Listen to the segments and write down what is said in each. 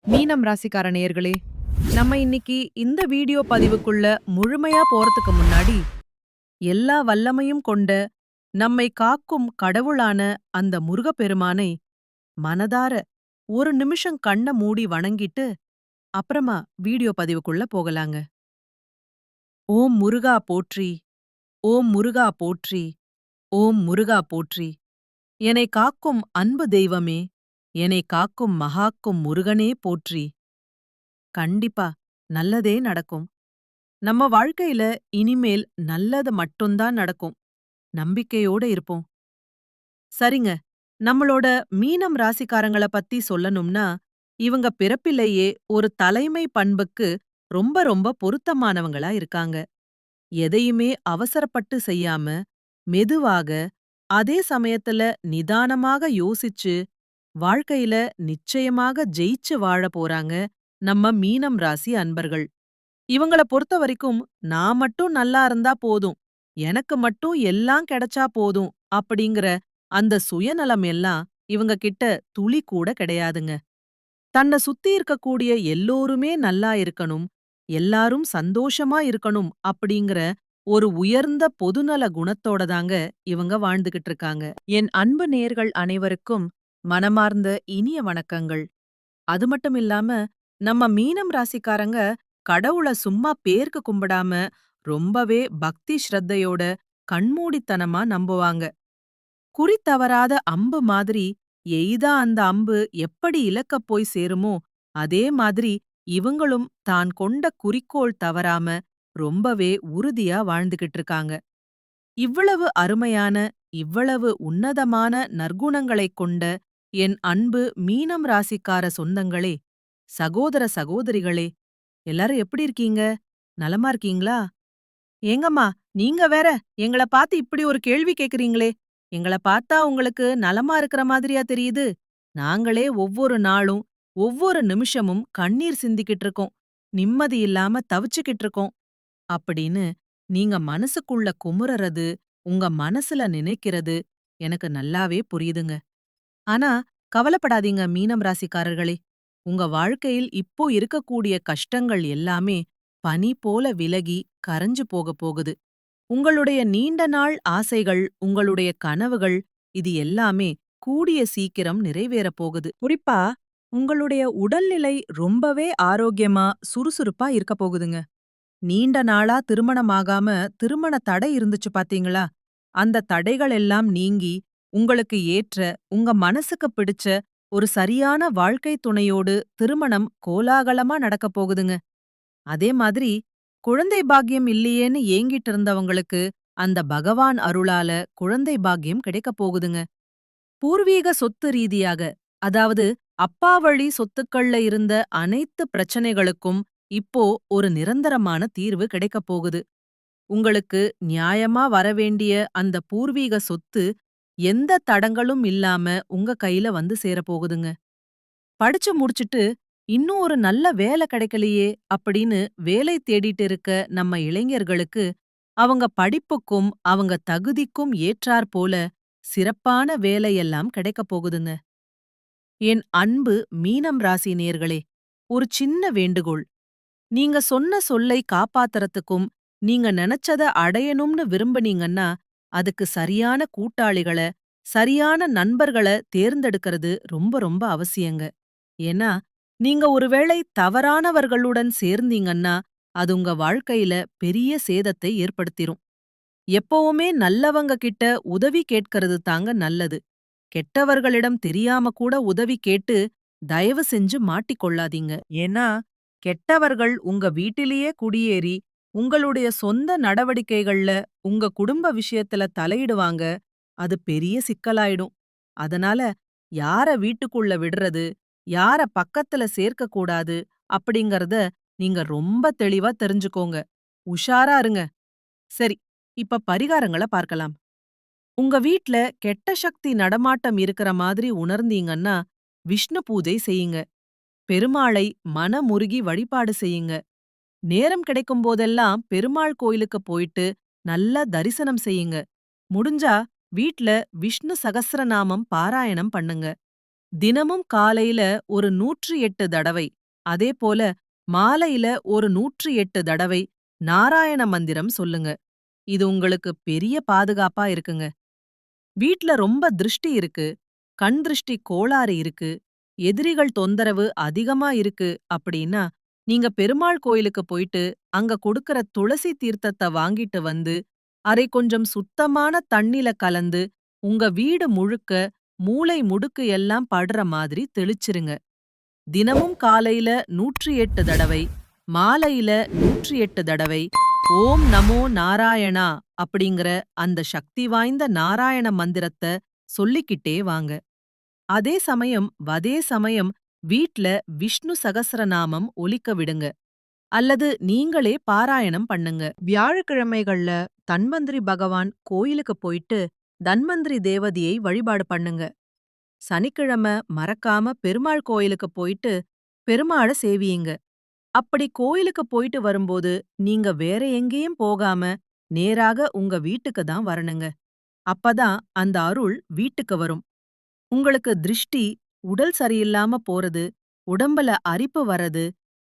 மீனம் ராசிக்கார நேயர்களே, நம்ம இன்னைக்கு இந்த வீடியோ பதிவுக்குள்ள முழுமையா போறதுக்கு முன்னாடி, எல்லா வல்லமையும் கொண்ட, நம்மை காக்கும் கடவுளான அந்த முருகப்பெருமானை மனதார ஒரு நிமிஷம் கண்ண மூடி வணங்கிட்டு, அப்புறமா வீடியோ பதிவுக்குள்ள போகலாங்க. ஓம் முருகா போற்றி, ஓம் முருகா போற்றி, ஓம் முருகா போற்றி. என்னை காக்கும் அன்பு தெய்வமே, என்னை காக்கும் மகாக்கும் முருகனே போற்றி. கண்டிப்பா நல்லதே நடக்கும். நம்ம வாழ்க்கையில இனிமேல் நல்லது மட்டும்தான் நடக்கும். நம்பிக்கையோட இருப்போம். சரிங்க. நம்மளோட மீனம் ராசிக்காரங்கள பத்தி சொல்லணும்னா, இவங்க பிறப்பிலேயே ஒரு தலைமை பண்புக்கு ரொம்ப ரொம்ப பொருத்தமானவங்களா இருக்காங்க. எதையுமே அவசரப்பட்டு செய்யாம, மெதுவாக, அதே சமயத்துல நிதானமாக யோசிச்சு, வாழ்க்கையில நிச்சயமாக ஜெயிச்சு வாழப் போறாங்க நம்ம மீனம் ராசி அன்பர்கள். இவங்கள பொறுத்தவரைக்கும் நான் மட்டும் நல்லா இருந்தா போதும், எனக்கு மட்டும் எல்லாம் கிடைச்சா போதும் அப்படிங்கிற அந்த சுயநலம் எல்லாம் இவங்க கிட்ட துளி கூட கிடையாதுங்க. தன்னை சுத்தி இருக்கக்கூடிய எல்லோருமே நல்லா இருக்கணும், எல்லாரும் சந்தோஷமா இருக்கணும் அப்படிங்கிற ஒரு உயர்ந்த பொதுநல குணத்தோட தாங்க இவங்க வாழ்ந்துகிட்டு இருக்காங்க. என் அன்பு நேயர்கள் அனைவருக்கும் மனமார்ந்த இனிய வணக்கங்கள். அது மட்டும் இல்லாம, நம்ம மீனம் ராசிக்காரங்க கடவுள சும்மா பேருக்கு கும்பிடாம, ரொம்பவே பக்தி ஸ்ரத்தையோட, கண்மூடித்தனமா நம்புவாங்க. குறி தவறாத அம்பு மாதிரி, எய்தா அந்த அம்பு எப்படி இலக்கப் போய் சேருமோ, அதே மாதிரி இவங்களும் தான் கொண்ட குறிக்கோள் தவறாம, ரொம்பவே உறுதியா வாழ்ந்துகிட்டு இருக்காங்க. இவ்வளவு அருமையான, இவ்வளவு உன்னதமான நற்குணங்களைக் கொண்ட என் அன்பு மீனம் ராசிக்கார சொந்தங்களே, சகோதர சகோதரிகளே, எல்லாரும் எப்படி இருக்கீங்க? நலமா இருக்கீங்களா? ஏங்கம்மா, நீங்க வேற எங்கள பார்த்து இப்படி ஒரு கேள்வி கேக்குறீங்களே! எங்கள பார்த்தா உங்களுக்கு நலமா இருக்கிற மாதிரியா தெரியுது? நாங்களே ஒவ்வொரு நாளும், ஒவ்வொரு நிமிஷமும் கண்ணீர் சிந்திக்கிட்டு இருக்கோம். நிம்மதி இல்லாம தவிச்சுக்கிட்டு இருக்கோம். அப்படின்னு நீங்க மனசுக்குள்ள குமுறறது, உங்க மனசுல நினைக்கிறது எனக்கு நல்லாவே புரியுதுங்க. ஆனா, கவலைப்படாதீங்க மீனம் ராசிக்காரர்களே. உங்க வாழ்க்கையில் இப்போ இருக்கக்கூடிய கஷ்டங்கள் எல்லாமே பனி போல விலகி கரைஞ்சு போகப் போகுது. உங்களுடைய நீண்ட நாள் ஆசைகள், உங்களுடைய கனவுகள் இது எல்லாமே கூடிய சீக்கிரம் நிறைவேறப் போகுது. குறிப்பா, உங்களுடைய உடல்நிலை ரொம்பவே ஆரோக்கியமா, சுறுசுறுப்பா இருக்கப் போகுதுங்க. நீண்ட நாளா திருமணமாகாம திருமண தடை இருந்துச்சு பாத்தீங்களா? அந்த தடைகள் எல்லாம் நீங்கி, உங்களுக்கு ஏற்ற, உங்க மனசுக்கு பிடிச்ச ஒரு சரியான வாழ்க்கை துணையோடு திருமணம் கோலாகலமா நடக்கப் போகுதுங்க. அதே மாதிரி, குழந்தை பாக்கியம் இல்லையேன்னு ஏங்கிட்டு இருந்தவங்களுக்கு, அந்த பகவான் அருளால குழந்தை பாக்கியம் கிடைக்கப் போகுதுங்க. பூர்வீக சொத்து ரீதியாக, அதாவது அப்பா வழி சொத்துக்கள்ல இருந்த அனைத்து பிரச்சனைகளுக்கும் இப்போ ஒரு நிரந்தரமான தீர்வு கிடைக்கப் போகுது. உங்களுக்கு நியாயமா வரவேண்டிய அந்த பூர்வீக சொத்து எந்த தடங்களும் இல்லாம உங்க கையில வந்து சேரப்போகுதுங்க. படிச்சு முடிச்சுட்டு இன்னும் ஒரு நல்ல வேலை கிடைக்கலையே அப்படின்னு வேலை தேடிட்டு இருக்க நம்ம இளைஞர்களுக்கு அவங்க படிப்புக்கும் அவங்க தகுதிக்கும் ஏற்றாற் போல சிறப்பான வேலையெல்லாம் கிடைக்கப் போகுதுங்க. என் அன்பு மீனம் ராசி நேயர்களே, ஒரு சின்ன வேண்டுகோள். நீங்க சொன்ன சொல்லை காப்பாத்தறதுக்கும், நீங்க நெனச்சத அடையணும்னு விரும்புனீங்கன்னா, அதுக்கு சரியான கூட்டாளிகள, சரியான நண்பர்கள தேர்ந்தெடுக்கிறது ரொம்ப ரொம்ப அவசியங்க. ஏன்னா, நீங்க ஒருவேளை தவறானவர்களுடன் சேர்ந்தீங்கன்னா, அது உங்க வாழ்க்கையில பெரிய சேதத்தை ஏற்படுத்திரும். எப்பவுமே நல்லவங்க கிட்ட உதவி கேட்கறது தாங்க நல்லது. கெட்டவர்களிடம் தெரியாம கூட உதவி கேட்டு தயவு செஞ்சு மாட்டிக்கொள்ளாதீங்க. ஏன்னா, கெட்டவர்கள் உங்க வீட்டிலேயே குடியேறி, உங்களுடைய சொந்த நடவடிக்கைகள்ல, உங்க குடும்ப விஷயத்துல தலையிடுவாங்க. அது பெரிய சிக்கலாயிடும். அதனால, யார வீட்டுக்குள்ள விடுறது, யார பக்கத்துல சேர்க்கக் கூடாது, அப்படிங்கறத நீங்க ரொம்ப தெளிவா தெரிஞ்சுக்கோங்க. உஷாரா இருங்க. சரி, இப்ப பரிகாரங்கள பார்க்கலாம். உங்க வீட்ல கெட்ட சக்தி நடமாட்டம் இருக்கிற மாதிரி உணர்ந்தீங்கன்னா, விஷ்ணு பூஜை செய்யுங்க. பெருமாளை மனமுருகி வழிபாடு செய்யுங்க. நேரம் கிடைக்கும் போதெல்லாம் பெருமாள் கோயிலுக்கு போயிட்டு நல்லா தரிசனம் செய்யுங்க. முடிஞ்சா வீட்ல விஷ்ணு சகஸ்ரநாமம் பாராயணம் பண்ணுங்க. தினமும் காலையில ஒரு 108 தடவை அதேபோல மாலையில ஒரு 108 தடவை நாராயண மந்திரம் சொல்லுங்க. இது உங்களுக்கு பெரிய பாதுகாப்பா இருக்குங்க. வீட்ல ரொம்ப திருஷ்டி இருக்கு, கண் திருஷ்டி கோளாறு இருக்கு, எதிரிகள் தொந்தரவு அதிகமா இருக்கு அப்படின்னா, நீங்க பெருமாள் கோயிலுக்கு போயிட்டு அங்க கொடுக்கற துளசி தீர்த்தத்த வாங்கிட்டு வந்து, அதை கொஞ்சம் சுத்தமான தண்ணில கலந்து உங்க வீடு முழுக்க மூலை முடுக்கு எல்லாம் படுற மாதிரி தெளிச்சிருங்க. தினமும் காலையில 108 தடவை, மாலையில 108 தடவை, ஓம் நமோ நாராயணா அப்படிங்கிற அந்த சக்தி வாய்ந்த நாராயண மந்திரத்த சொல்லிக்கிட்டே வாங்க. அதே சமயம் வீட்ல விஷ்ணு சகஸ்ரநாமம் ஒலிக்க விடுங்க. அல்லது நீங்களே பாராயணம் பண்ணுங்க. வியாழக்கிழமைகள்ல தன்வந்திரி பகவான் கோயிலுக்கு போயிட்டு தன்வந்திரி தேவதையை வழிபாடு பண்ணுங்க. சனிக்கிழமை மறக்காம பெருமாள் கோயிலுக்கு போயிட்டு பெருமாள சேவியுங்க. அப்படி கோயிலுக்கு போயிட்டு வரும்போது நீங்க வேற எங்கேயும் போகாம நேராக உங்க வீட்டுக்கு தான் வரணுங்க. அப்பதான் அந்த அருள் வீட்டுக்கு வரும். உங்களுக்கு திருஷ்டி, உடல் சரியில்லாம போறது, உடம்புல அரிப்பு வரது,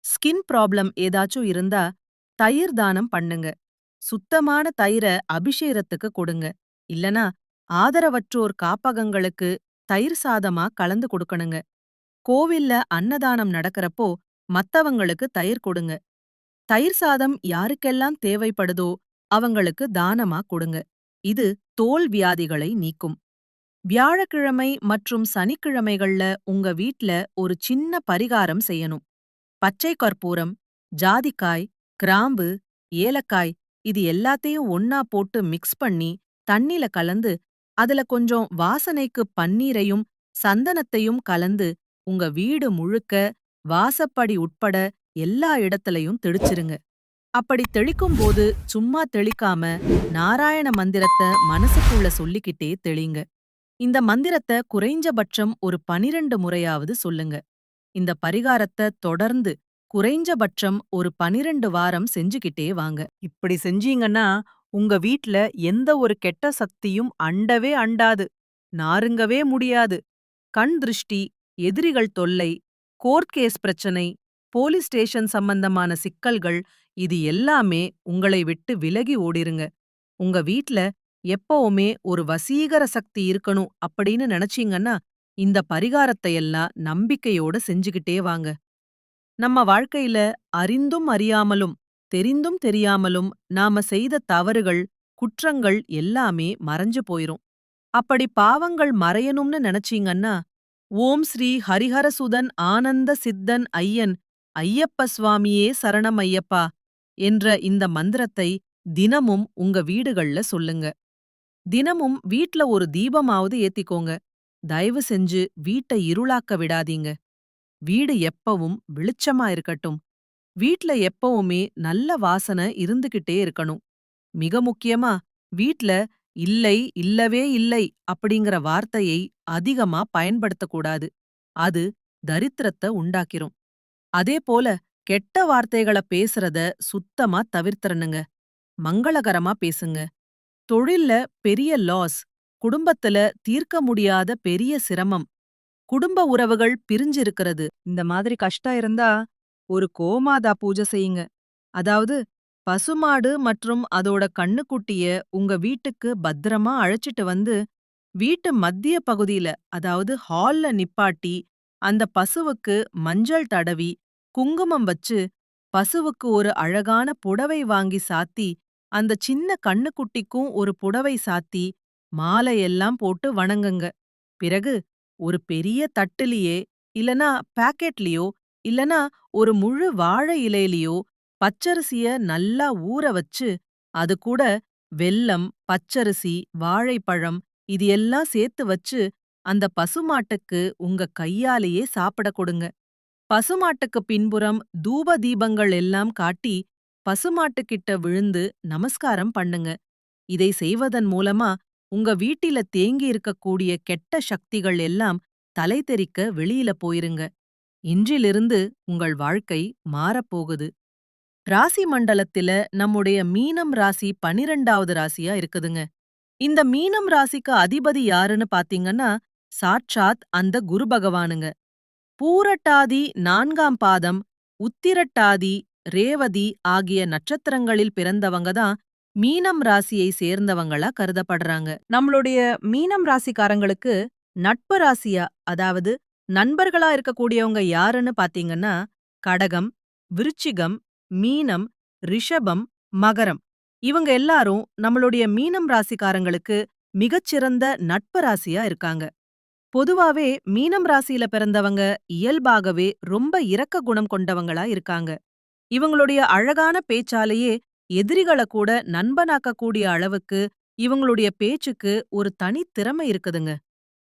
ஸ்கின் ப்ராப்ளம் ஏதாச்சும் இருந்தா தயிர் தானம் பண்ணுங்க. சுத்தமான தயிர அபிஷேகத்துக்கு கொடுங்க. இல்லனா ஆதரவற்றோர் காப்பகங்களுக்கு தயிர் சாதமா கலந்து கொடுக்கணுங்க. கோவில்ல அன்னதானம் நடக்கறப்போ மத்தவங்களுக்கு தயிர் கொடுங்க. தயிர் சாதம் யாருக்கெல்லாம் தேவைப்படுதோ அவங்களுக்கு தானமா கொடுங்க. இது தோல் வியாதிகளை நீக்கும். வியாழக்கிழமை மற்றும் சனிக்கிழமைகள்ல உங்க வீட்ல ஒரு சின்ன பரிகாரம் செய்யணும். பச்சை கற்பூரம், ஜாதிக்காய், கிராம்பு, ஏலக்காய் இது எல்லாத்தையும் ஒண்ணா போட்டு மிக்ஸ் பண்ணி தண்ணில கலந்து அதுல கொஞ்சம் வாசனைக்கு பன்னீரையும் சந்தனத்தையும் கலந்து உங்க வீடு முழுக்க வாசப்படி உட்பட எல்லா இடத்துலயும் தெளிச்சிருங்க. அப்படி தெளிக்கும்போது சும்மா தெளிக்காம நாராயண மந்திரத்த மனசுக்குள்ள சொல்லிக்கிட்டே தெளிங்க. இந்த மந்திரத்த குறைஞ்சபட்சம் ஒரு 12 முறையாவது சொல்லுங்க. இந்த பரிகாரத்த தொடர்ந்து குறைஞ்சபட்சம் ஒரு 12 வாரம் செஞ்சுக்கிட்டே வாங்க. இப்படி செஞ்சீங்கன்னா உங்க வீட்ல எந்த ஒரு கெட்ட சக்தியும் அண்டவே அண்டாது, நாறுங்கவே முடியாது. கண் திருஷ்டி, எதிரிகள் தொல்லை, கோர்ட் கேஸ் பிரச்சனை, போலீஸ் ஸ்டேஷன் சம்பந்தமான சிக்கல்கள் இது எல்லாமே உங்களை விட்டு விலகி ஓடிருங்க. உங்க வீட்ல எப்பவுமே ஒரு வசீகர சக்தி இருக்கணும் அப்படின்னு நினைச்சீங்கன்னா இந்த பரிகாரத்தை எல்லாம் நம்பிக்கையோட செஞ்சுக்கிட்டே வாங்க. நம்ம வாழ்க்கையில அறிந்தும் அறியாமலும் தெரிந்தும் தெரியாமலும் நாம செய்த தவறுகள், குற்றங்கள் எல்லாமே மறைஞ்சு போயிரும். அப்படி பாவங்கள் மறையணும்னு நினைச்சீங்கன்னா ஓம் ஸ்ரீ ஹரிஹரசுதன் ஆனந்த சித்தன் ஐயன் ஐயப்ப சுவாமியே சரணம் ஐயப்பா என்ற இந்த மந்திரத்தை தினமும் உங்க வீடுகள்ல சொல்லுங்க. தினமும் வீட்ல ஒரு தீபமாவது ஏத்திக்கோங்க. தயவு செஞ்சு வீட்டை இருளாக்க விடாதீங்க. வீடு எப்பவும் வெளிச்சமா இருக்கட்டும். வீட்ல எப்பவுமே நல்ல வாசனை இருந்துகிட்டே இருக்கணும். மிக முக்கியமா வீட்ல இல்லை, இல்லவே இல்லை அப்படிங்கிற வார்த்தையை அதிகமா பயன்படுத்தக்கூடாது. அது தரித்திரத்த உண்டாக்கிரும். அதேபோல கெட்ட வார்த்தைகள பேசுறத சுத்தமா தவிர்த்திரணுங்க. மங்களகரமா பேசுங்க. தொழில்ல பெரிய லாஸ், குடும்பத்துல தீர்க்க முடியாத பெரிய சிரமம், குடும்ப உறவுகள் பிரிஞ்சிருக்கிறது இந்த மாதிரி கஷ்டம் இருந்தா ஒரு கோமாதா பூஜை செய்யுங்க. அதாவது பசுமாடு மற்றும் அதோட கண்ணுக்குட்டிய உங்க வீட்டுக்கு பத்திரமா அழைச்சிட்டு வந்து வீட்டு மத்திய பகுதியில அதாவது ஹால்ல நிப்பாட்டி அந்த பசுவுக்கு மஞ்சள் தடவி குங்குமம் வச்சு பசுவுக்கு ஒரு அழகான புடவை வாங்கி சாத்தி அந்த சின்ன கண்ணுக்குட்டிக்கும் ஒரு புடவை சாத்தி மாலையெல்லாம் போட்டு வணங்குங்க. பிறகு ஒரு பெரிய தட்டுலயே இல்லனா பாக்கெட்லயோ இல்லனா ஒரு முழு வாழை இலையிலயோ பச்சரிசிய நல்லா ஊற வச்சு அது கூட வெல்லம், பச்சரிசி, வாழைப்பழம் இது எல்லாம் சேர்த்து வச்சு அந்த பசுமாட்டுக்கு உங்க கையாலேயே சாப்பிட கொடுங்க. பசுமாட்டுக்கு பின்புறம் தூப தீபங்கள் எல்லாம் காட்டி பசுமாட்டுக்கிட்ட விழுந்து நமஸ்காரம் பண்ணுங்க. இதை செய்வதன் மூலமா உங்க வீட்டில தேங்கி இருக்கக்கூடிய கெட்ட சக்திகள் எல்லாம் தலை தெறிக்க வெளியில போயிருங்க. இன்றிலிருந்து உங்கள் வாழ்க்கை மாறப்போகுது. ராசி மண்டலத்தில நம்முடைய மீனம் ராசி 12வது ராசியா இருக்குதுங்க. இந்த மீனம் ராசிக்கு அதிபதி யாருன்னு பாத்தீங்கன்னா சாட்சாத் அந்த குரு பகவானுங்க. பூரட்டாதி 4ஆம் பாதம் உத்திரட்டாதி, ரேவதி ஆகிய நட்சத்திரங்களில் பிறந்தவங்க தான் மீனம் ராசியை சேர்ந்தவங்களா கருதப்படுறாங்க. நம்மளுடைய மீனம் ராசிக்காரங்களுக்கு நட்பு ராசியா, அதாவது நண்பர்களா இருக்கக்கூடியவங்க யாருன்னு பாத்தீங்கன்னா, கடகம், விருச்சிகம், மீனம், ரிஷபம், மகரம். இவங்க எல்லாரும் நம்மளுடைய மீனம் ராசிக்காரங்களுக்கு மிகச்சிறந்த நட்பு ராசியா இருக்காங்க. பொதுவாவே மீனம் ராசியில பிறந்தவங்க இயல்பாகவே ரொம்ப இரக்க குணம் கொண்டவங்களா இருக்காங்க. இவங்களுடைய அழகான பேச்சாலேயே எதிரிகள கூட நண்பனாக்கக்கூடிய அளவுக்கு இவங்களுடைய பேச்சுக்கு ஒரு தனித்திறமை இருக்குதுங்க.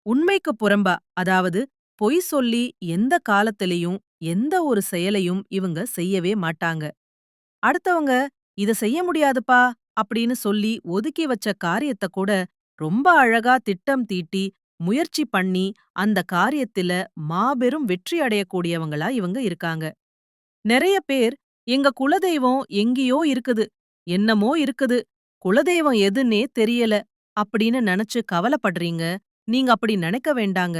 உண்மைக்கு புறம்பா, அதாவது பொய் சொல்லி எந்த காலத்திலயும் எந்த ஒரு செயலையும் இவங்க செய்யவே மாட்டாங்க. அடுத்தவங்க இத செய்ய முடியாதுப்பா அப்படின்னு சொல்லி ஒதுக்கி வச்ச காரியத்த கூட ரொம்ப அழகா திட்டம் தீட்டி முயற்சி பண்ணி அந்த காரியத்தில மாபெரும் வெற்றி அடையக்கூடியவங்களா இவங்க இருக்காங்க. நெறைய பேர் எங்க குலதெய்வம் எங்கேயோ இருக்குது, என்னமோ இருக்குது, குலதெய்வம் எதுன்னே தெரியல அப்படின்னு நெனச்சு கவலைப்படுறீங்க. நீங்க அப்படி நினைக்க வேண்டாங்க.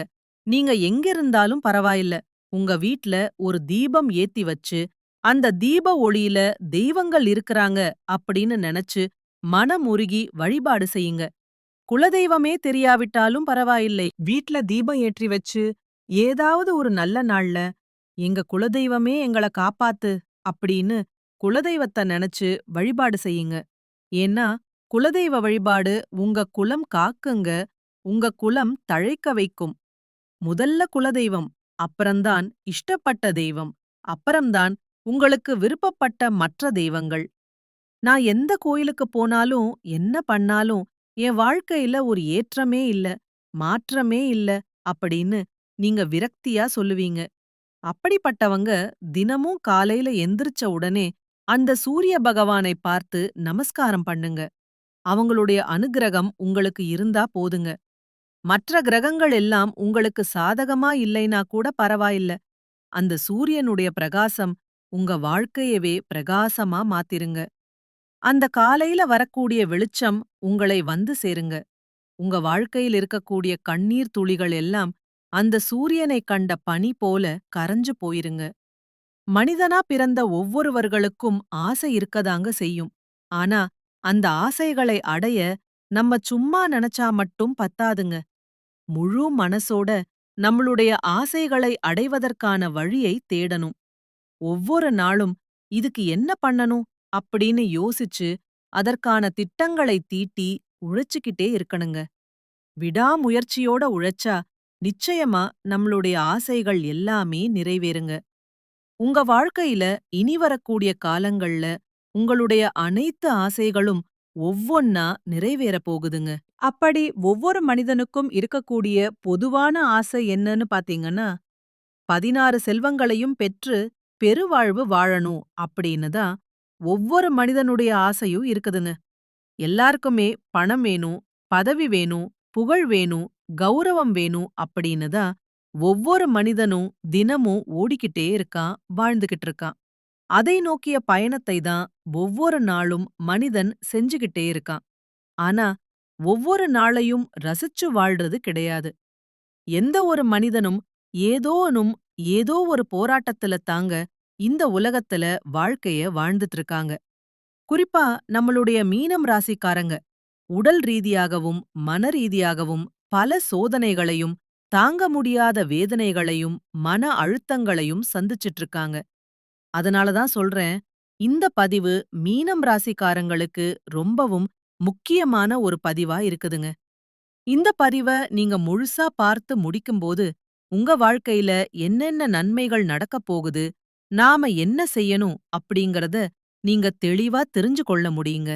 நீங்க எங்க இருந்தாலும் பரவாயில்ல. உங்க வீட்ல ஒரு தீபம் ஏத்தி வச்சு அந்த தீப ஒளியில தெய்வங்கள் இருக்குறாங்க அப்படின்னு நெனச்சு மனமுருகி வழிபாடு செய்யுங்க. குலதெய்வமே தெரியாவிட்டாலும் பரவாயில்லை. வீட்ல தீபம் ஏற்றி வச்சு ஏதாவது ஒரு நல்ல நாள்ல எங்க குலதெய்வமே எங்கள காப்பாத்து அப்படின்னு குலதெய்வத்த நெனச்சு வழிபாடு செய்யுங்க. ஏன்னா குலதெய்வ வழிபாடு உங்க குலம் காக்குங்க, உங்க குலம் தழைக்க வைக்கும். முதல்ல குலதெய்வம், அப்புறம்தான் இஷ்டப்பட்ட தெய்வம், அப்புறம்தான் உங்களுக்கு விருப்பப்பட்ட மற்ற தெய்வங்கள். நான் எந்த கோயிலுக்கு போனாலும் என்ன பண்ணாலும் என் வாழ்க்கையில ஒரு ஏற்றமே இல்ல, மாற்றமே இல்ல அப்படின்னு நீங்க விரக்தியா சொல்லுவீங்க. அப்படிப்பட்டவங்க தினமும் காலையில எந்திரிச்ச உடனே அந்த சூரிய பகவானை பார்த்து நமஸ்காரம் பண்ணுங்க. அவங்களுடைய அனுக்கிரகம் உங்களுக்கு இருந்தா போதுங்க. மற்ற கிரகங்கள் எல்லாம் உங்களுக்கு சாதகமா இல்லைனா கூட பரவாயில்ல. அந்த சூரியனுடைய பிரகாசம் உங்க வாழ்க்கையவே பிரகாசமா மாத்திருங்க. அந்த காலையில வரக்கூடிய வெளிச்சம் உங்களை வந்து சேருங்க. உங்க வாழ்க்கையில் இருக்கக்கூடிய கண்ணீர் துளிகள் எல்லாம் அந்த சூரியனை கண்ட பனி போல கரைஞ்சு போயிருங்க. மனிதனா பிறந்த ஒவ்வொருவர்களுக்கும் ஆசை இருக்கதாங்க செய்யும். ஆனா அந்த ஆசைகளை அடைய நம்ம சும்மா நினைச்சா மட்டும் பத்தாதுங்க. முழு மனசோட நம்மளுடைய ஆசைகளை அடைவதற்கான வழியை தேடணும். ஒவ்வொரு நாளும் இதுக்கு என்ன பண்ணணும் அப்படின்னு யோசிச்சு அதற்கான திட்டங்களை தீட்டி உழைச்சுக்கிட்டே இருக்கணுங்க. விடாமுயற்சியோட உழைச்சா நிச்சயமா நம்மளுடைய ஆசைகள் எல்லாமே நிறைவேறுங்க. உங்க வாழ்க்கையில இனி வரக்கூடிய காலங்கள்ல உங்களுடைய அனைத்து ஆசைகளும் ஒவ்வொன்னா நிறைவேறப் போகுதுங்க. அப்படி ஒவ்வொரு மனிதனுக்கும் இருக்கக்கூடிய பொதுவான ஆசை என்னன்னு பாத்தீங்கன்னா, 16 செல்வங்களையும் பெற்று பெருவாழ்வு வாழணும் அப்படின்னு தான் ஒவ்வொரு மனிதனுடைய ஆசையும் இருக்குதுங்க. எல்லாருக்குமே பணம் வேணும், பதவி வேணும், புகழ் வேணும், கௌரவம் வேணும் அப்படின்னு தான் ஒவ்வொரு மனிதனும் தினமும் ஓடிக்கிட்டே இருக்கான், வாழ்ந்துகிட்டு இருக்கான். அதை நோக்கிய பயணத்தை தான் ஒவ்வொரு நாளும் மனிதன் செஞ்சுகிட்டே இருக்கான். ஆனா ஒவ்வொரு நாளையும் ரசிச்சு வாழ்றது கிடையாது. எந்த ஒரு மனிதனும் ஏதோனும் ஏதோ ஒரு போராட்டத்துல தாங்க இந்த உலகத்துல வாழ்க்கைய வாழ்ந்துட்டு இருக்காங்க. குறிப்பா நம்மளுடைய மீனம் ராசிக்காரங்க உடல் ரீதியாகவும் மனரீதியாகவும் பல சோதனைகளையும் தாங்க முடியாத வேதனைகளையும் மன அழுத்தங்களையும் சந்திச்சிட்டு இருக்காங்க. அதனாலதான் சொல்றேன், இந்த பதிவு மீனம் ராசிக்காரங்களுக்கு ரொம்பவும் முக்கியமான ஒரு பதிவா இருக்குதுங்க. இந்த பதிவ நீங்க முழுசா பார்த்து முடிக்கும்போது உங்க வாழ்க்கையில என்னென்ன நன்மைகள் நடக்கப் போகுது, நாம என்ன செய்யணும் அப்படிங்கறத நீங்க தெளிவா தெரிஞ்சு கொள்ள முடியுங்க.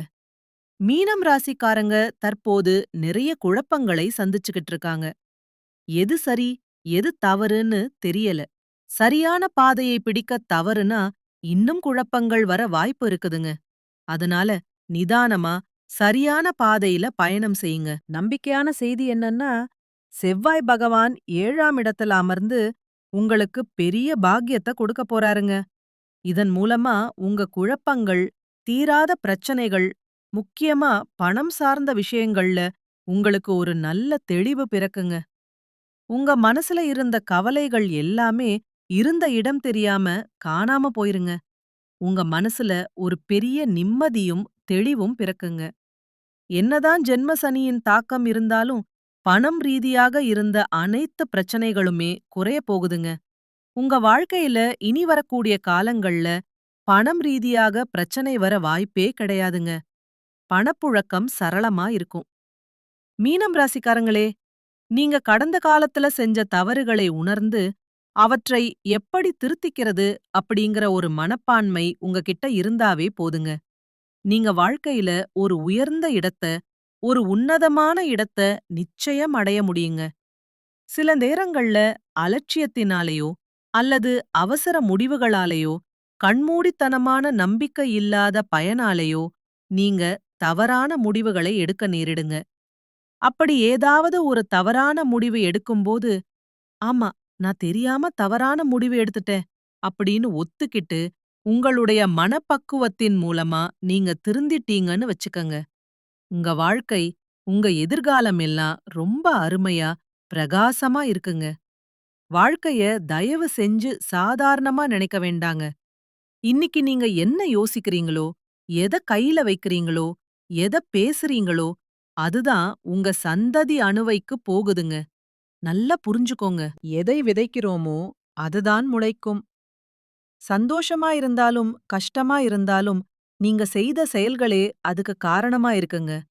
மீனம் ராசிக்காரங்க தற்போது நிறைய குழப்பங்களை சந்திச்சுக்கிட்டு இருக்காங்க. எது சரி, எது தவறுன்னு தெரியல. சரியான பாதையை பிடிக்க தவறுனா இன்னும் குழப்பங்கள் வர வாய்ப்பு இருக்குதுங்க. அதனால நிதானமா சரியான பாதையில பயணம் செய்யுங்க. நம்பிக்கையான செய்தி என்னன்னா, செவ்வாய் பகவான் 7ஆம் இடத்துல அமர்ந்து உங்களுக்கு பெரிய பாக்கியத்த கொடுக்க போறாருங்க. இதன் மூலமா உங்க குழப்பங்கள், தீராத பிரச்சனைகள், முக்கியமா பணம் சார்ந்த விஷயங்கள்ல உங்களுக்கு ஒரு நல்ல தெளிவு பிறக்குங்க. உங்க மனசுல இருந்த கவலைகள் எல்லாமே இருந்த இடம் தெரியாம காணாம போயிருங்க. உங்க மனசுல ஒரு பெரிய நிம்மதியும் தெளிவும் பிறக்குங்க. என்னதான் ஜென்ம சனியின் தாக்கம் இருந்தாலும் பணம் ரீதியாக இருந்த அனைத்து பிரச்சனைகளுமே குறைய போகுதுங்க. உங்க வாழ்க்கையில இனி வரக்கூடிய காலங்கள்ல பணம் ரீதியாக பிரச்சனை வர வாய்ப்பே கிடையாதுங்க. பணப்புழக்கம் சரளமா இருக்கும். மீனம் ராசிக்காரங்களே, நீங்க கடந்த காலத்துல செஞ்ச தவறுகளை உணர்ந்து அவற்றை எப்படி திருத்திக்கிறது அப்படிங்கிற ஒரு மனப்பான்மை உங்ககிட்ட இருந்தாவே போதுங்க. நீங்க வாழ்க்கையில ஒரு உயர்ந்த இடத்த, ஒரு உன்னதமான இடத்த நிச்சயம் அடைய முடியுங்க. சில நேரங்கள்ல அலட்சியத்தினாலேயோ அல்லது அவசர முடிவுகளாலேயோ கண்மூடித்தனமான நம்பிக்கை இல்லாத பயனாலேயோ நீங்க தவறான முடிவுகளை எடுக்க நேரிடுங்க. அப்படி ஏதாவது ஒரு தவறான முடிவு எடுக்கும்போது, ஆமா, நான் தெரியாம தவறான முடிவு எடுத்துட்டேன் அப்படின்னு ஒத்துக்கிட்டு உங்களுடைய மனப்பக்குவத்தின் மூலமா நீங்க திருந்திட்டீங்கன்னு வச்சுக்கங்க. உங்க வாழ்க்கை, உங்க எதிர்காலம் எல்லாம் ரொம்ப அருமையா, பிரகாசமா இருக்குங்க. வாழ்க்கைய தயவு செஞ்சு சாதாரணமா நினைக்க வேண்டாங்க. இன்னிக்கு நீங்க என்ன யோசிக்கிறீங்களோ, எத கையில வைக்கிறீங்களோ, எத பேசுறீங்களோ, அதுதான் உங்க சந்ததி அணுவைக்கு போகுதுங்க. நல்லா புரிஞ்சுக்கோங்க. எதை விதைக்கிறோமோ, அதுதான் முளைக்கும். சந்தோஷமா இருந்தாலும், கஷ்டமா இருந்தாலும், நீங்க செய்த செயல்களே அதுக்கு காரணமா இருக்குங்க.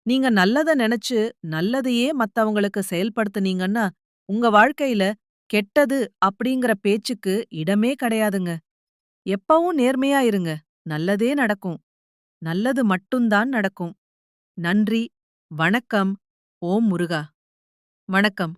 நீங்க நல்லத நெனச்சு, நல்லதையே மத்தவங்களுக்கு செயல்படுத்துனீங்கன்னா, உங்க வாழ்க்கையில கெட்டது அப்படிங்கிற பேச்சுக்கு இடமே கிடையாதுங்க. எப்பவும் நேர்மையா இருங்க. நல்லதே நடக்கும். நல்லது மட்டும்தான் நடக்கும். நன்றி. வணக்கம். ஓம் முருகா. வணக்கம்.